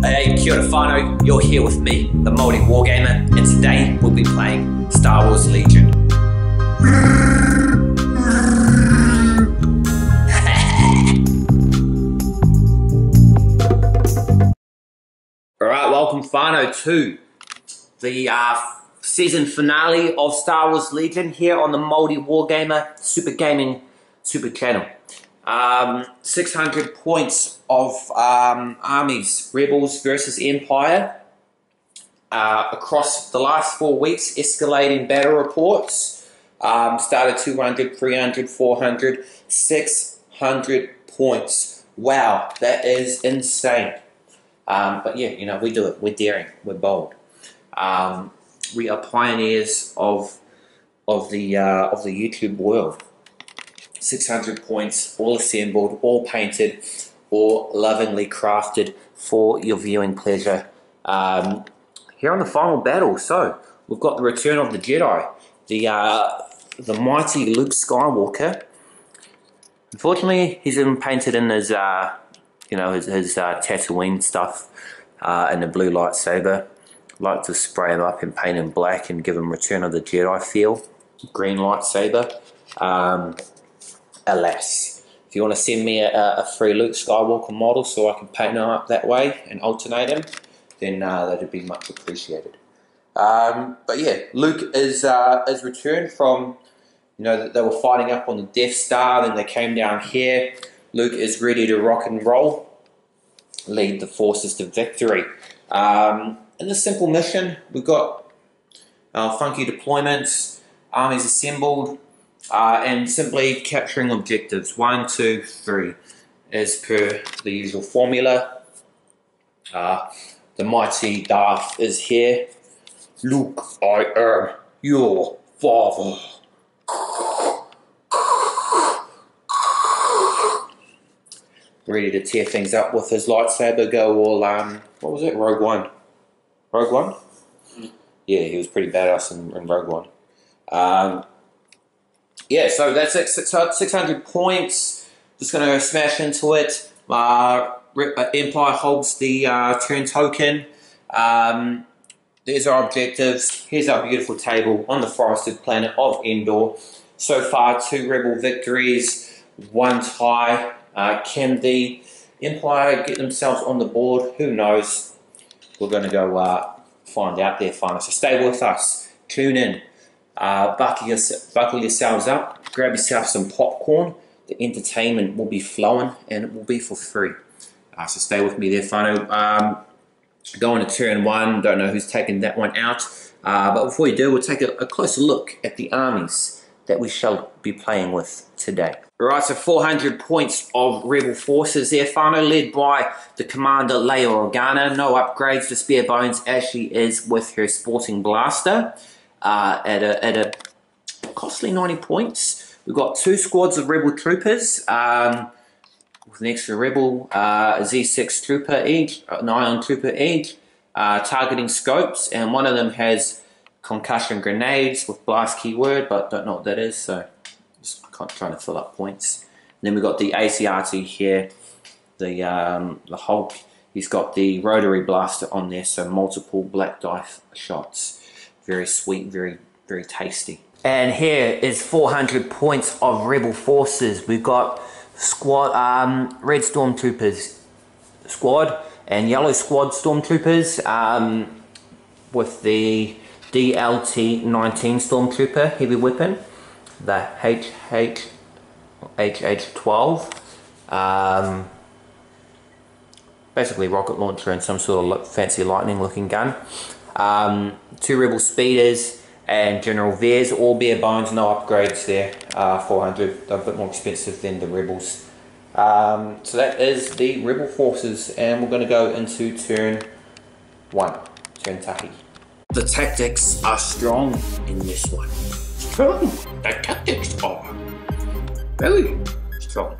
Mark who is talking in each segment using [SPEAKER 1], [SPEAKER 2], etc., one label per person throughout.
[SPEAKER 1] Hey, kia ora whanau, you're here with me, the Māori Wargamer, and today we'll be playing Star Wars Legion. Alright, welcome whanau to the season finale of Star Wars Legion here on the Māori Wargamer Super Gaming Super Channel. 600 points of armies, Rebels versus Empire. Across the last 4 weeks, escalating battle reports. Started 200, 300, 400, 600 points. Wow, that is insane. But yeah, you know, we do it. We're daring. We're bold. We are pioneers of the YouTube world. 600 points, all assembled, all painted, all lovingly crafted for your viewing pleasure. Here on the final battle, so we've got the return of the Jedi, the mighty Luke Skywalker. Unfortunately, he's been painted in his, you know, his Tatooine stuff, and the blue lightsaber. Like to spray him up and paint him black and give him Return of the Jedi feel. Green lightsaber. Alas, if you want to send me a free Luke Skywalker model so I can paint him up that way and alternate him, then that'd be much appreciated. But yeah, Luke is returned from, you know, they were fighting up on the Death Star, then they came down here. Luke is ready to rock and roll, lead the forces to victory. In this simple mission, we've got funky deployments, armies assembled, and simply capturing objectives 1, 2, 3 as per the usual formula. The mighty Darth is here. Luke, I am your father. Ready to tear things up with his lightsaber, go all, what was it, Rogue One? Rogue One? Yeah, he was pretty badass in Rogue One. Yeah, so that's it, 600 points. Just going to smash into it. Empire holds the turn token. There's our objectives. Here's our beautiful table on the forested planet of Endor. So far, 2 rebel victories, 1 tie. Can the Empire get themselves on the board? Who knows? We're going to go find out there, finally. So stay with us. Tune in. Buckle yourselves up, grab yourself some popcorn. The entertainment will be flowing and it will be for free. So stay with me there, whanau. Going to turn 1, don't know who's taking that one out. But before you do, we'll take a closer look at the armies that we shall be playing with today. Alright, so 400 points of rebel forces there, whanau, led by the commander Leia Organa. No upgrades, just bare bones as she is with her sporting blaster. At a costly 90 points. We've got 2 squads of rebel troopers with an extra rebel Z6 trooper each, an ion trooper each, targeting scopes, and one of them has concussion grenades with blast keyword, but don't know what that is, so just trying to fill up points. And then we've got the ACRT here, the Hulk. He's got the rotary blaster on there, so multiple black dice shots. Very sweet, very, very tasty. And here is 400 points of rebel forces. We've got squad, red stormtroopers squad and yellow squad stormtroopers with the DLT-19 stormtrooper heavy weapon, the HH-12, basically rocket launcher and some sort of fancy lightning looking gun. 2 rebel speeders and General Veers, all bare bones, no upgrades there. 400, a bit more expensive than the rebels. So that is the rebel forces, and we're going to go into turn 1, turn tahi. The tactics are strong in this one. Strong. The tactics are very strong.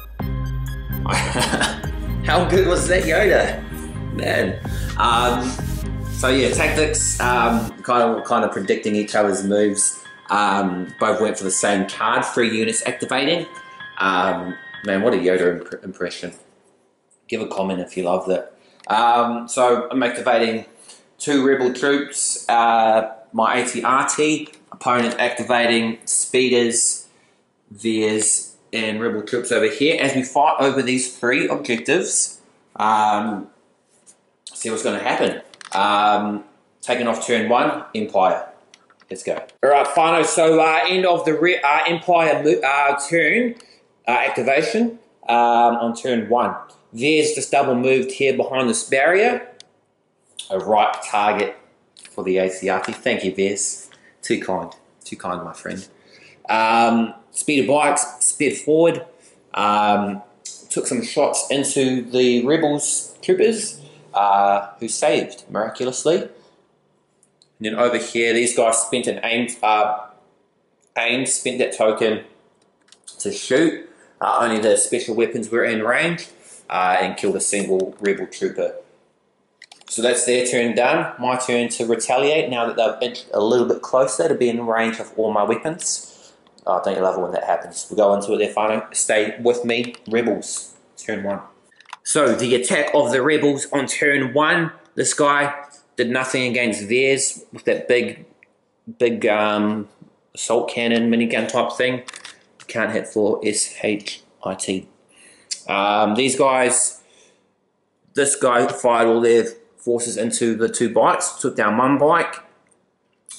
[SPEAKER 1] How good was that Yoda, man? So yeah, tactics, kind of predicting each other's moves. Both went for the same card, 3 units activating. Man, what a Yoda impression. Give a comment if you loved it. So I'm activating 2 rebel troops, my AT-RT, opponent activating speeders, Veers, and rebel troops over here. As we fight over these 3 objectives, see what's going to happen. Taking off turn 1, Empire. Let's go. Alright, whanau, so end of the Empire turn activation on turn 1. There's just double moved here behind this barrier. A right target for the AT-RT. Thank you, Vez. Too kind, my friend. Speed of bikes, sped forward. Took some shots into the rebels troopers, who saved miraculously. And then over here, these guys spent an spent that token to shoot. Only the special weapons were in range, and killed a single rebel trooper. So that's their turn done. My turn to retaliate now that they've inched a little bit closer to be in range of all my weapons. Oh, don't you love it when that happens? We'll go into it there, whanau. Stay with me, rebels. Turn 1. So the attack of the rebels on turn 1. This guy did nothing against theirs with that big assault cannon, minigun type thing. Can't hit for SHIT. These guys, this guy fired all their forces into the 2 bikes, took down 1 bike.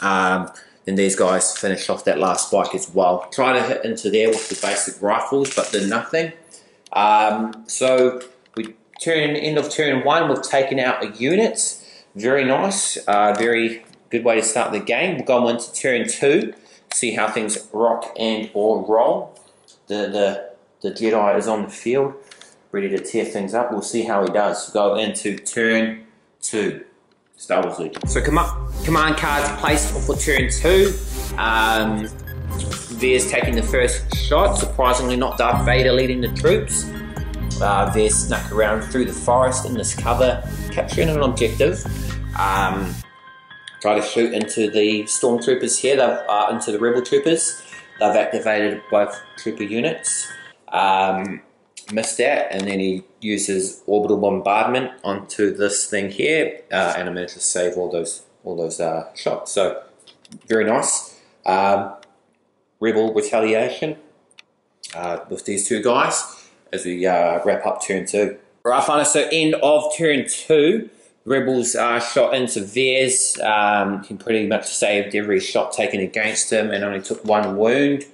[SPEAKER 1] Then these guys finished off that last bike as well. Tried to hit into there with the basic rifles, but did nothing. So we end of turn 1, we've taken out a unit. Very nice, very good way to start the game. We'll go into turn 2, see how things rock and or roll. The Jedi is on the field, ready to tear things up. We'll see how he does. Go into turn 2. Star Wars Legion. So command cards placed for turn 2. There's taking the first shot. Surprisingly, not Darth Vader leading the troops. They're snuck around through the forest in this cover, capturing an objective. Try to shoot into the stormtroopers here, into the rebel troopers. They've activated both trooper units. Missed that, and then he uses orbital bombardment onto this thing here, and I managed to save all those shots. So very nice. Rebel retaliation with these 2 guys as we wrap up turn 2. Right, whanau, so end of turn 2. Rebels shot into theirs. He pretty much saved every shot taken against him and only took 1 wound.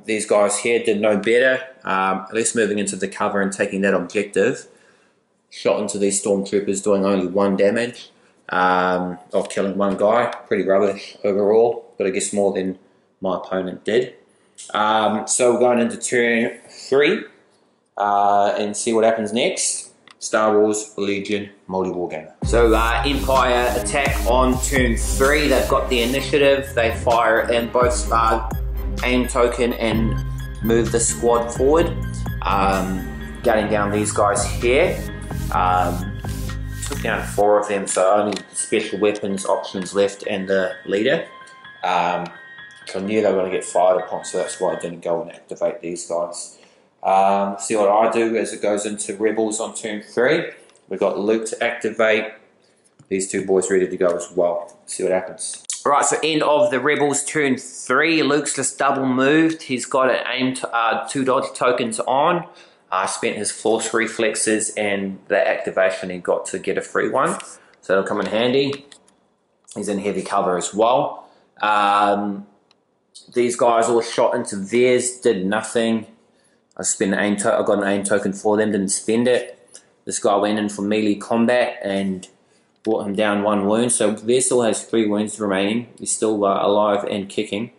[SPEAKER 1] These guys here did no better, at least moving into the cover and taking that objective. Shot into these stormtroopers, doing only 1 damage, of killing 1 guy. Pretty rubbish overall, but I guess more than my opponent did. So we're going into turn 3 and see what happens next. Star Wars Legion maoriwargamer. So Empire attack on turn 3. They've got the initiative. They fire in both aim token and move the squad forward. Gutting down these guys here. Took down 4 of them, so only special weapons options left and the leader. So I knew they were going to get fired upon, so that's why I didn't go and activate these guys. See what I do as it goes into Rebels on turn 3. We've got Luke to activate. These 2 boys ready to go as well. See what happens. Alright, so end of the Rebels turn 3. Luke's just double moved. He's got an aim 2 dodge tokens on. Spent his force reflexes and the activation he got to get a free one. So that'll come in handy. He's in heavy cover as well. These guys all shot into theirs, did nothing. I got an aim token for them, didn't spend it. This guy went in for melee combat and brought him down 1 wound. So there still has 3 wounds remaining. He's still alive and kicking.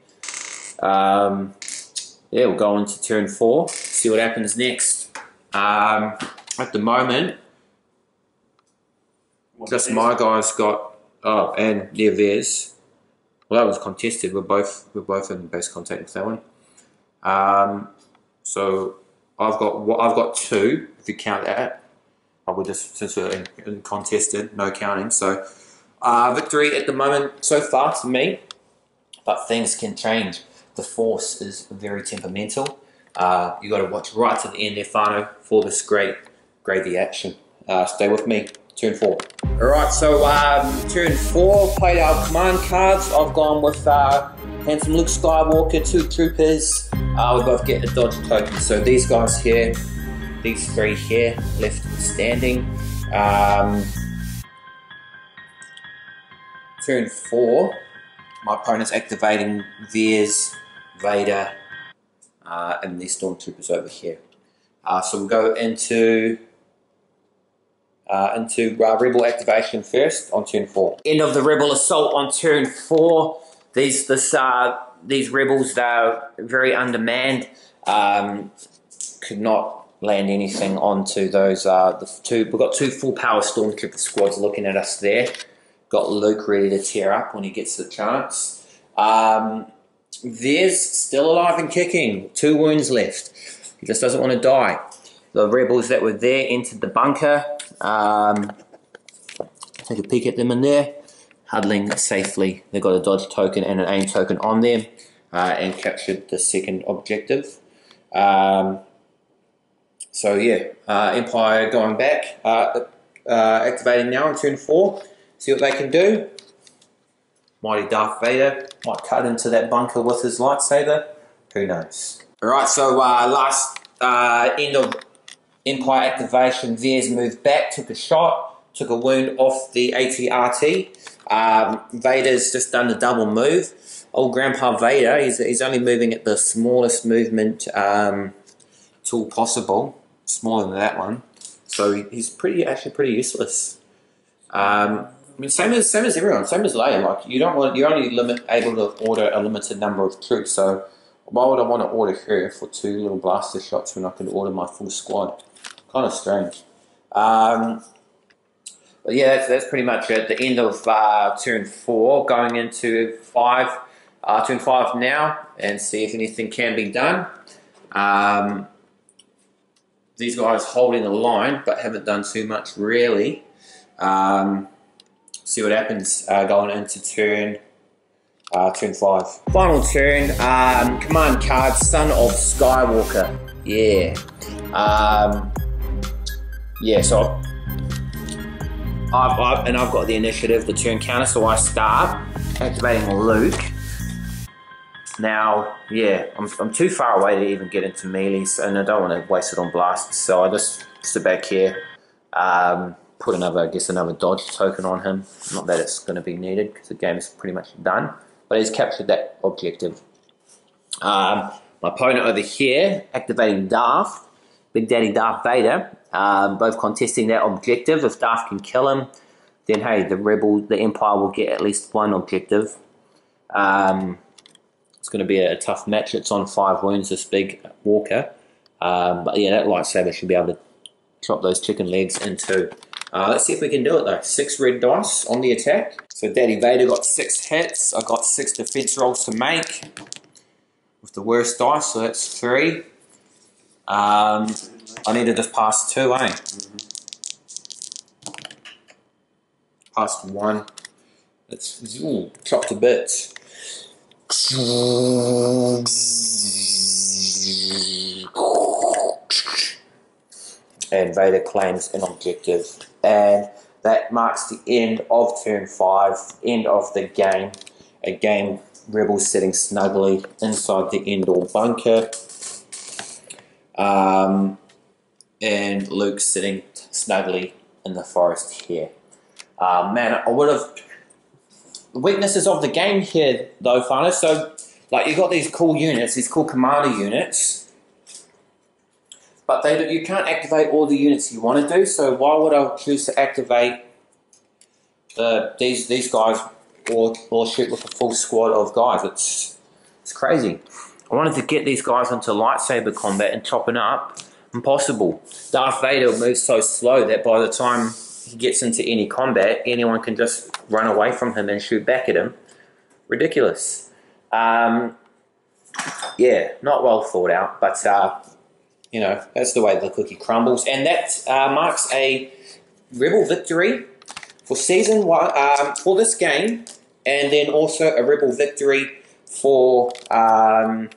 [SPEAKER 1] Yeah, we'll go into turn 4. See what happens next. At the moment, just my guys got. Oh, and yeah, theirs. Well, that was contested. We're both in base contact with that one. So I've got 2. If you count that, I would just, since we're in contested, no counting. So victory at the moment so far to me, but things can change. The Force is very temperamental. You got to watch right to the end there, whanau, for this great gravy action. stay with me. Turn 4. Alright, so turn 4, played our command cards. I've gone with handsome Luke Skywalker, 2 troopers. We both get a dodge token. So these guys here, these 3 here, left standing. Turn 4, my opponent's activating Veers, Vader, and these stormtroopers over here. So we'll go into Rebel activation first on turn 4. End of the Rebel assault on turn 4. These rebels, they're very undermanned. Could not land anything onto those. We've got 2 full power stormtrooper squads looking at us there. Got Luke ready to tear up when he gets the chance. There's still alive and kicking. 2 wounds left. He just doesn't want to die. The rebels that were there entered the bunker. Take a peek at them in there. Huddling safely. They've got a dodge token and an aim token on them. And captured the second objective. So yeah, Empire going back. Activating now on turn 4. See what they can do. Mighty Darth Vader might cut into that bunker with his lightsaber. Who knows? Alright, so last end of Empire activation. Veers moved back, took a shot, took a wound off the AT-RT. Vader's just done the double move. Old Grandpa Vader, he's only moving at the smallest movement tool possible. Smaller than that one. So he's actually pretty useless. I mean, same as everyone, same as Leia. Like you're only able to order a limited number of troops. So why would I want to order her for 2 little blaster shots when I could order my full squad? Kind of strange. But yeah, that's pretty much it. The end of turn 4, going into 5. Turn 5 now, and see if anything can be done. These guys holding the line, but haven't done too much really. See what happens going into turn 5. Final turn, command card, Son of Skywalker. Yeah. Yeah, so I've got the initiative, the turn counter, so I start activating Luke. Now, yeah, I'm too far away to even get into melees, and I don't want to waste it on blasts, so I just sit back here. Put another dodge token on him. Not that it's going to be needed because the game is pretty much done, but he's captured that objective. My opponent over here activating Darth, Big Daddy Darth Vader, both contesting that objective. If Darth can kill him, then hey, the Empire will get at least 1 objective. It's going to be a tough match. It's on 5 wounds, this big walker, but yeah, that lightsaber should be able to chop those chicken legs in 2. Let's see if we can do it though. 6 red dice on the attack. So Daddy Vader got 6 hits. I got 6 defense rolls to make with the worst dice, so that's 3. I need to just pass 2, eh? Passed 1. It's chopped to bits. And Vader claims an objective, and that marks the end of turn 5, end of the game. Again, Rebels sitting snugly inside the Endor bunker, and Luke sitting snugly in the forest here. Man, I would have... The weaknesses of the game here, though, whanau. So, like, you've got these cool units, these cool commander units, but you can't activate all the units you want to do. So why would I choose to activate these guys or shoot with a full squad of guys? It's crazy. I wanted to get these guys into lightsaber combat and chopping up. Impossible. Darth Vader moves so slow that by the time he gets into any combat, anyone can just run away from him and shoot back at him. Ridiculous. Yeah, not well thought out, but you know, that's the way the cookie crumbles. And that marks a Rebel victory for season 1, for this game, and then also a Rebel victory for the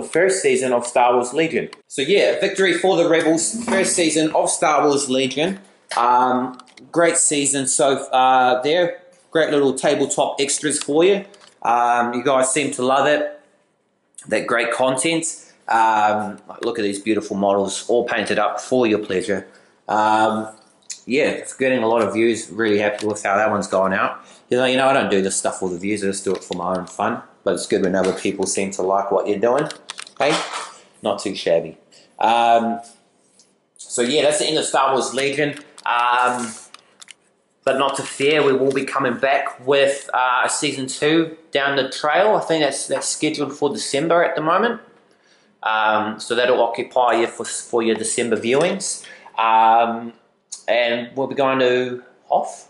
[SPEAKER 1] first season of Star Wars Legion. So yeah, victory for the Rebels, first season of Star Wars Legion. Great season so there. Great little tabletop extras for you. You guys seem to love it. That great content. Look at these beautiful models, all painted up for your pleasure. Yeah, it's getting a lot of views. Really happy with how that one's going out. You know, I don't do this stuff for the views. I just do it for my own fun. But it's good when other people seem to like what you're doing. Hey, not too shabby. So yeah, that's the end of Star Wars Legion. But not to fear, we will be coming back with Season 2 down the trail. I think that's scheduled for December at the moment. So that'll occupy you for your December viewings. And we'll be going to Hoth.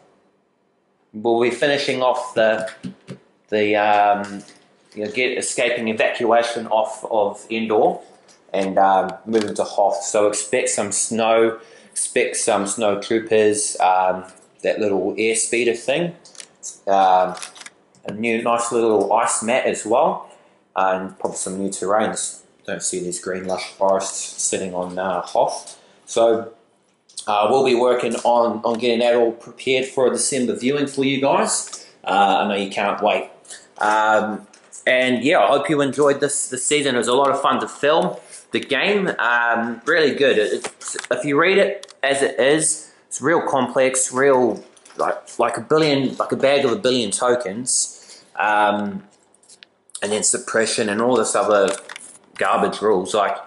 [SPEAKER 1] We'll be finishing off the escaping evacuation off of Endor and moving to Hoth. So expect some snow, expect some snow troopers, that little air speeder thing, a new nice little ice mat as well, and probably some new terrains. Don't see these green lush forests sitting on Hoth. So we'll be working on getting that all prepared for a December viewing for you guys. I know you can't wait. And yeah, I hope you enjoyed this season. It was a lot of fun to film. The game, really good. If you read it as it is, it's real complex, real like a bag of a billion tokens, and then suppression and all this other garbage rules. Like,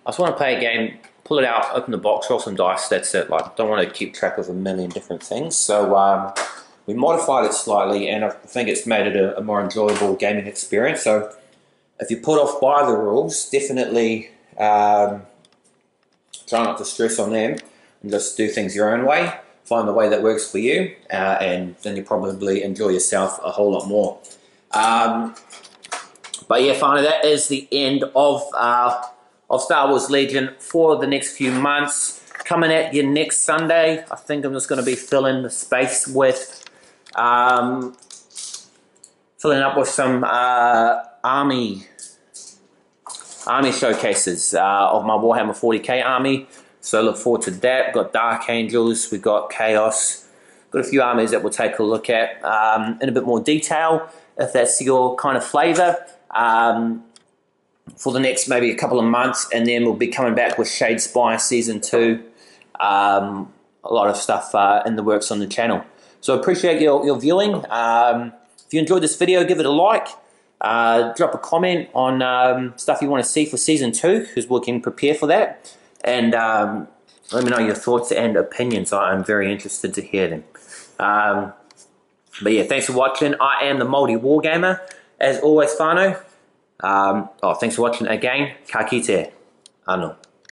[SPEAKER 1] I just want to play a game, pull it out, open the box, roll some dice. That's it. Like, don't want to keep track of a million different things. So we modified it slightly, and I think it's made it a more enjoyable gaming experience. So if you put off by the rules, definitely try not to stress on them and just do things your own way. Find the way that works for you, and then you probably enjoy yourself a whole lot more. But yeah, finally, that is the end of Star Wars Legion for the next few months. Coming at you next Sunday, I think I'm just going to be filling the space with filling up with some army showcases of my Warhammer 40k army. So look forward to that. We've got Dark Angels, we've got Chaos, got a few armies that we'll take a look at in a bit more detail, if that's your kind of flavour, for the next maybe a couple of months, and then we'll be coming back with Shadespire Season 2. A lot of stuff in the works on the channel. So appreciate your viewing. If you enjoyed this video, give it a like. Drop a comment on stuff you want to see for Season 2, because we can prepare for that. And let me know your thoughts and opinions. I'm very interested to hear them. But yeah, thanks for watching. I am the maoriwargamer. As always, whanau. Thanks for watching again. Ka kite. Anō.